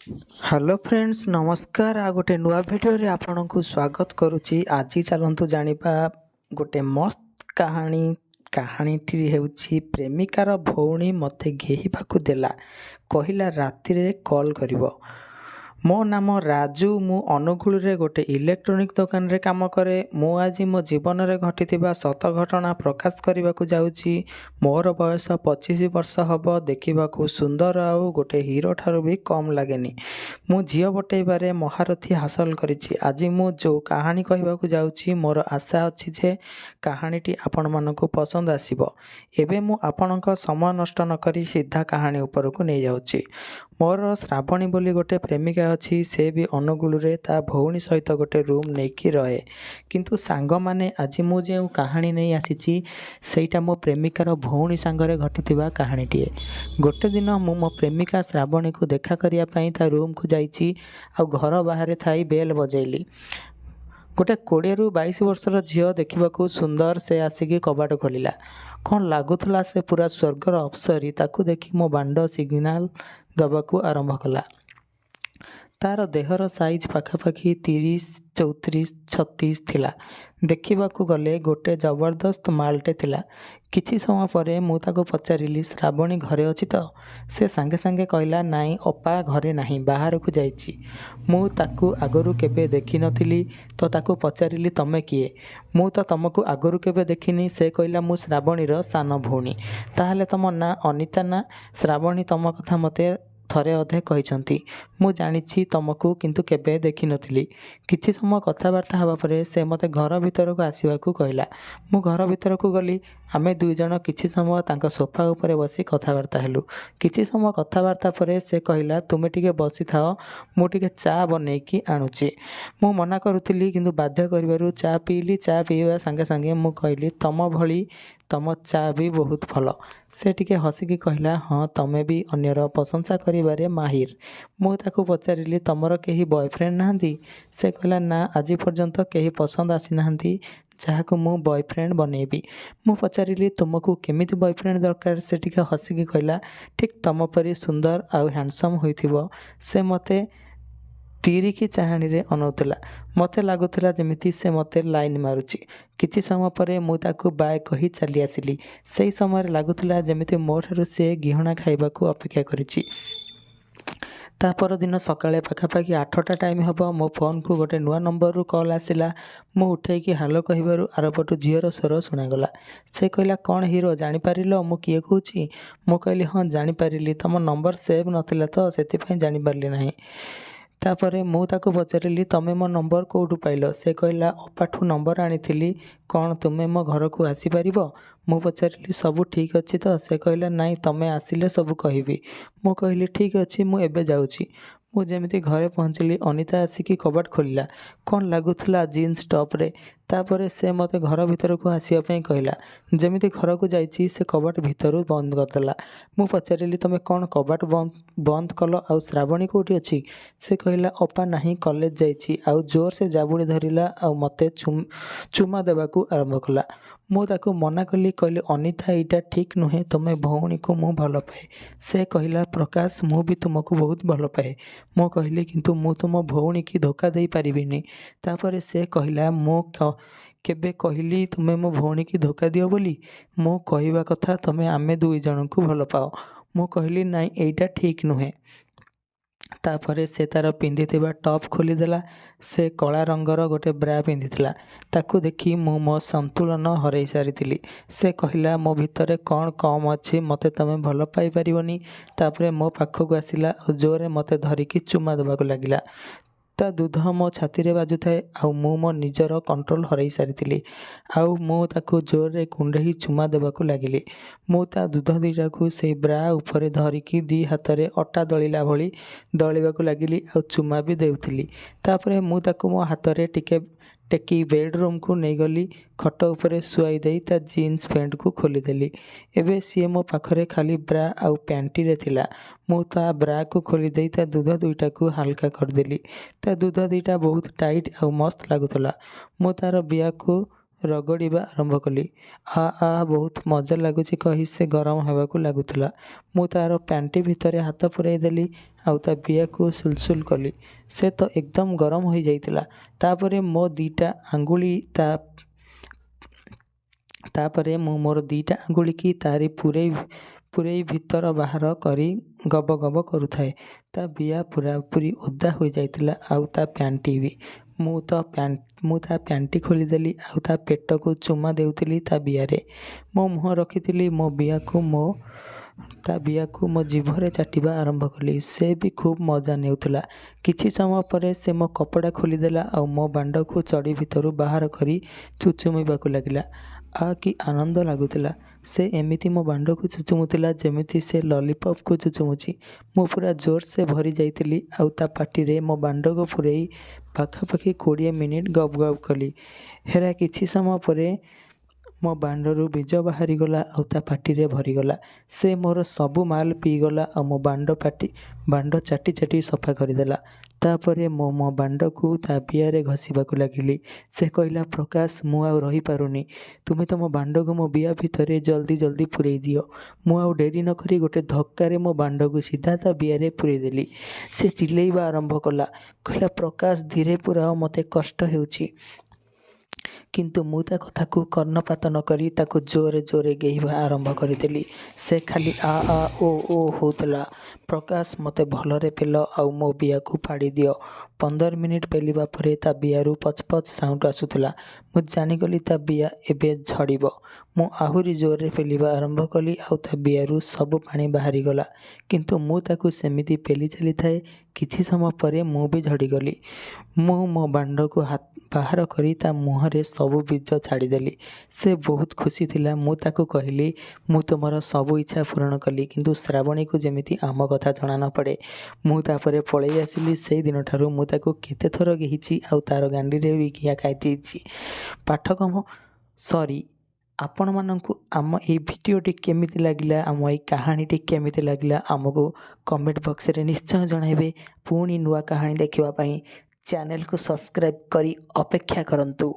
Hello friends नमस्कार आ गोटे नुआ भिडियो रे आपनको स्वागत करुच्ची। आज चलतु जानिबा गोटे मस्त कहानीटी हेउची प्रेमिकार भौणी मते घेहिबाकू देला कहिला राति रे कॉल करिवो। मो नाम राजू मु अनुगुल रे गोटे इलेक्ट्रोनिक दुकान रे काम करे। मु आज मो जीवन रे घटिथिबा सत घटना प्रकाश करबाकू जाउची। मोर बयस 25 वर्ष हबो। देखिबाकू सुंदर आउ गोटे हीरो ठारू भी कम लागेनी। मु झियो बटेइबारे महारथी हासिल करिछि। आज मु जो कहानी कहबाकू जाउची मोर आशा अछि जे कहानीटी आपण मानकू पसंद आसीबो। एबे मु आपणक समय नष्ट न करी सीधा कहानी उपरकू नै जाउची। मोर श्रावणी बोली गोटे प्रेमिका अच्छी। से भी अनुगुल रे ता भौणी सहित गोटे रूम नहीं रहे। किंतु सांग माने आज मु जो कहानी नहीं आसीची सेटा मो प्रेमिकार भौणी सांगरे घटिथिबा कहानीटीए। गोटे दिन मु मो प्रेमिका श्रावणी को देखा करिया पई ता रूम को जाइची। आ घर बाहर थाई बेल बजैली। गोटे 20 ରୁ 22 वर्षर झील देखा सुंदर से आसिकी कबाट खोलिला। कौन लगुला से पूरा स्वर्गर अप्सरी। ताकू देखी मो बांड सिग्नाल दबाकू आरंभ कला। तार देहर साइज पाखापाखि 30, 34, 36 थिला। देखिबाकू गले गोटे जबरदस्त मालटे थिला। किछि समय परे मु ताको पचारिली श्रावणी घरे अछि तो? से सांगे सांगे कहला नाई अपा घरे नाही बाहर को जाइछि। मु ताकू आगरू केबे देखि नथिली तो ताकू पचारिली तमे किए? मु तो तमको आगरू केबे देखिनी। से कहला मु श्रावणीर सान भौणी। ताहले तम ना अनिता ना? श्रावणी तम कथा मते थरे अधे कहिसंती। मु जानिछि तमको किंतु केबे देखि नथिली। किछि समय कथाबार्ता हवा परे से मते घर भीतर को आसीबाकू कहला। मु घर भीतर को गली। आमे दुई जन किछि समय तांका सोफा उपरे बसी कथाबार्ता हेलु। किछि समय कथाबार्ता परे से कहला तुमे टिके बसी थाओ मु टिके चा बनेकी आनुछि। मु मना करुथिली किंतु बाध्य करिवारु चा पीली। चा पीवा संगे संगे मु कहली तम भली तम चा भी बहुत भल। से टिके हसिकी कहला हाँ तमे भी अन्यर प्रशंसा करिबारे माहिर। मु ताकू पचारिली तमर केही बॉयफ्रेंड नाहंती? से कहला ना आज पर्यंत केही पसंद आसी नाहंती जहाकू मु बॉयफ्रेंड बनेबी। मु पचारिली तुमको केमिति बॉयफ्रेंड दरकार? से टिके हसिकी कहला ठीक तम परी सुंदर आउ हैंडसम होइथिबो। से मते तीरिकी चाहाणी रे अनौतला। मते लागुतला जेमिति से मते लाइन मारुची। किछि समय परे मु ताकू बाय कही चली आसिली। सेही समय लागुतला जेमिति मोठारु से गिहणा खाइबाकू अपेक्षा करिछि। ता पर दिन सकाळे पाखापाखि 8टा टाइम हबो। मो फोन को गोटे नुआ नंबर रु कॉल आसिला। मु उठेकी हालो कहिबारु आरपटु झीर स्वर सुनागला। से कहला कौन हीरो जानि पारिलो मु किए कहूची? मु कहली हाँ जानि पारिली। तम नंबर सेव नथिला तो सेतिपई जानि पारली नाही। तापरे मु ताकू पचारिली तमे मो नंबर कोउठु पाइलो? से कहला अपाठू नंबर आनिथिली। कौन तुमे मो घर को आसी पारिबो? मु पचारिली सबु ठीक अछि तो? से कहला नाई तमे आसिले सबु कहिबी। मु कहली ठीक अछि मु एबे जाउची। मु जेमिति घरे पहुँचली अनिता आसिकी कबाट खोलिला। कौन लागुथला जीन्स टॉप रे। तापरे से मते घर भीतर को आसिया पई कहला। जेमिति घर को जाइची से कबाट भीतरु बंद करदेला। मु पचारिली तमे कौन कबाट बंद कल आउ श्रावणी कोठी अछि? से कहला अपा नाही कॉलेज जाइची आउ जोर से जाबुड़ी धरिला आउ मते चुमा देबाकू आरंभ कला। मु ताकू मना कली। कहली अनिता एटा ठीक नुहे तमे भौणी को मु भल पाए। से कहला प्रकाश मु भी तुमको बहुत भल पाए। मु कहली किंतु मु तुम भौणी की धोखा दे पारिबिनी। तापरे से कहला मु केबे कहली तुमे मो भौणी की धोखा दियो बोली? मु कहिबा कथा तमे आमे दुई जन को भल पाओ। मु कहली नाई एटा ठीक नुहे। तापरे से तार पिंधिथिबा टॉप खोलीदेला। से कला रंगर गोटे ब्रा पिंधिथिला। ताकू देखी मु मो संतुलन हरई सारिथिली। से कहला मो भितरे कौन कम अछि मते तमे भल पाई पारिबनी। तापरे मो पाखकू आसिला और जोरे मते धरिकी चुमा देबाकू लागिला। ता दूध मो छाती रे बाजुଥାଏ आउ मु मो निजर कंट्रोल हरई सारिथिली। आउ मु ताकू जोरे कुंडेही चुमा देबाकू लागिली। मु ता दूध दीटाकू से ब्रा उपरे धरिकी दी हातरे अटा दलिला भली दलिबाकू लागिली आउ चुमा भी देउथिली। तापरे मु ताकू मो हातरे टेकी बेडरूम को नहीं गली। खट उपरे सुआई देई ता जीन्स पैंट को खोलीदेली। एबे सी मो पाखरे खाली ब्रा आउ पैंटी रे थिला। मु ता ब्रा को खोली देई ता दूध दुईटा को हल्का करदेली। ता दूध दुईटा बहुत टाइट आउ मस्त लागुतला। मु तार बिया को ରଗଡ଼ିବା ଆରମ୍ଭ କଲି। ବହୁତ ମଜା ଲାଗୁଛି କହି ସେ ଗରମ ହେବାକୁ ଲାଗୁଥିଲା। ମୁଁ ତା'ର ପ୍ୟାଣ୍ଟି ଭିତରେ ହାତ ପୂରାଇ ଦେଲି ଆଉ ତା ବିଆକୁ ସୁଲସୁଲ କଲି। ସେ ତ ଏକଦମ ଗରମ ହୋଇଯାଇଥିଲା। ତାପରେ ମୁଁ ମୋର ଦିଟା ଆଙ୍ଗୁଳିକି ତାରି ପୂରେଇ ଭିତର ବାହାର କରି ଗବ ଗବ କରୁଥାଏ। ତା ବିଆ ପୁରାପୁରି ଓଦା ହୋଇଯାଇଥିଲା ଆଉ ତା ପ୍ୟାଣ୍ଟି ବି। ମୁଁ ତା ପ୍ୟାଣ୍ଟି ଖୋଲିଦେଲି ଆଉ ତା ପେଟକୁ ଚୁମା ଦେଉଥିଲି ତା ବିଆରେ। ମୋ ମୁହଁ ରଖିଥିଲି ତା ବିଆକୁ ମୋ ଜିଭରେ ଚାଟିବା ଆରମ୍ଭ କଲି। ସେ ବି ଖୁବ୍ ମଜା ନେଉଥିଲା। କିଛି ସମୟ ପରେ ସେ ମୋ କପଡ଼ା ଖୋଲିଦେଲା ଆଉ ମୋ ବାଣ୍ଡକୁ ଚଡ଼ି ଭିତରୁ ବାହାର କରି ଚୁଚୁମିବାକୁ ଲାଗିଲା। କି ଆନନ୍ଦ ଲାଗୁଥିଲା। ସେ ଏମିତି ମୋ ବାଣ୍ଡକୁ ଚୁଚୁମୁଥିଲା ଯେମିତି ସେ ଲଲିପପ୍କୁ ଚୁଚୁମୁଛି। ମୁଁ ପୁରା ଜୋରସେ ଭରି ଯାଇଥିଲି ଆଉ ତା ପାଟିରେ ମୋ ବାଣ୍ଡକୁ ପୂରେଇ ପାଖାପାଖି 20 ମିନିଟ୍ ଗପ୍ ଗପ୍ କଲି। ହେରା କିଛି ସମୟ ପରେ ମୋ ବାଣ୍ଡରୁ ବୀଜ ବାହାରିଗଲା ଆଉ ତା ପାଟିରେ ଭରିଗଲା। ସେ ମୋର ସବୁ ମାଲ ପିଇଗଲା ଆଉ ମୋ ବାଣ୍ଡ ଚାଟି ଚାଟି ସଫା କରିଦେଲା। ତାପରେ ମୁଁ ମୋ ବାଣ୍ଡକୁ ତା ବିଆରେ ଘଷିବାକୁ ଲାଗିଲି। ସେ କହିଲା, ପ୍ରକାଶ, ମୁଁ ଆଉ ରହିପାରୁନି। ତୁମେ ତ ମୋ ବାଣ୍ଡକୁ ମୋ ବିଆ ଭିତରେ ଜଲ୍ଦି ପୂରେଇ ଦିଅ। ମୁଁ ଆଉ ଡେରି ନ କରି ଗୋଟେ ଧକ୍କାରେ ମୋ ବାଣ୍ଡକୁ ସିଧା ତା ବିଆରେ ପୂରେଇ ଦେଲି। ସେ ଚିଲେଇବା ଆରମ୍ଭ କଲା। କହିଲା, ପ୍ରକାଶ, ଧୀରେ ପୂରାଅ, ମୋତେ କଷ୍ଟ ହେଉଛି। କିନ୍ତୁ ମୁଁ ତା କଥାକୁ କର୍ଣ୍ଣପାତ ନ କରି ତାକୁ ଜୋରେ ଗେହିବା ଆରମ୍ଭ କରିଦେଲି। ସେ ଖାଲି ଓ ହେଉଥିଲା। ପ୍ରକାଶ, ମୋତେ ଭଲରେ ପେଲ ଆଉ ମୋ ବିଆକୁ ଫାଡ଼ି ଦିଅ। 15 ମିନିଟ୍ ପେଲିବା ପରେ ତା ବିଆରୁ ପଚ୍ ପଚ୍ ସାଉଣ୍ଡ ଆସୁଥିଲା। ମୁଁ ଜାଣିଗଲି ତା ବିଆ ଏବେ ଝଡ଼ିବ। ମୁଁ ଆହୁରି ଜୋରରେ ପେଲିବା ଆରମ୍ଭ କଲି ଆଉ ତା ବିଆରୁ ସବୁ ପାଣି ବାହାରିଗଲା। କିନ୍ତୁ ମୁଁ ତାକୁ ସେମିତି ପେଲି ଚାଲିଥାଏ। କିଛି ସମୟ ପରେ ମୁଁ ବି ଝଡ଼ିଗଲି। ମୁଁ ମୋ ବାଣ୍ଡକୁ ବାହାର କରି ତା ମୁହଁରେ ସବୁ ବୀଜ ଛାଡ଼ିଦେଲି। ସେ ବହୁତ ଖୁସି ଥିଲା। ମୁଁ ତାକୁ କହିଲି, ମୁଁ ତୁମର ସବୁ ଇଚ୍ଛା ପୂରଣ କଲି, କିନ୍ତୁ ଶ୍ରାବଣୀକୁ ଯେମିତି ଆମ କଥା ଜଣା ନ ପଡ଼େ। ମୁଁ ତାପରେ ପଳେଇ ଆସିଲି। ସେଇ ଦିନଠାରୁ ମୁଁ ତାକୁ କେତେଥର ଗେହିଛି ଆଉ ତାର ଗାଣ୍ଡିରେ ବି ଘିଆ ଖାଇଦେଇଛି। ଆପଣମାନଙ୍କୁ ଆମ ଏଇ ଭିଡ଼ିଓଟି କେମିତି ଲାଗିଲା, ଆମ ଏଇ କାହାଣୀଟି କେମିତି ଲାଗିଲା, ଆମକୁ କମେଣ୍ଟ ବକ୍ସରେ ନିଶ୍ଚୟ ଜଣାଇବେ। ପୁଣି ନୂଆ କାହାଣୀ ଦେଖିବା ପାଇଁ ଚ୍ୟାନେଲକୁ ସବସ୍କ୍ରାଇବ୍ କରି ଅପେକ୍ଷା କରନ୍ତୁ।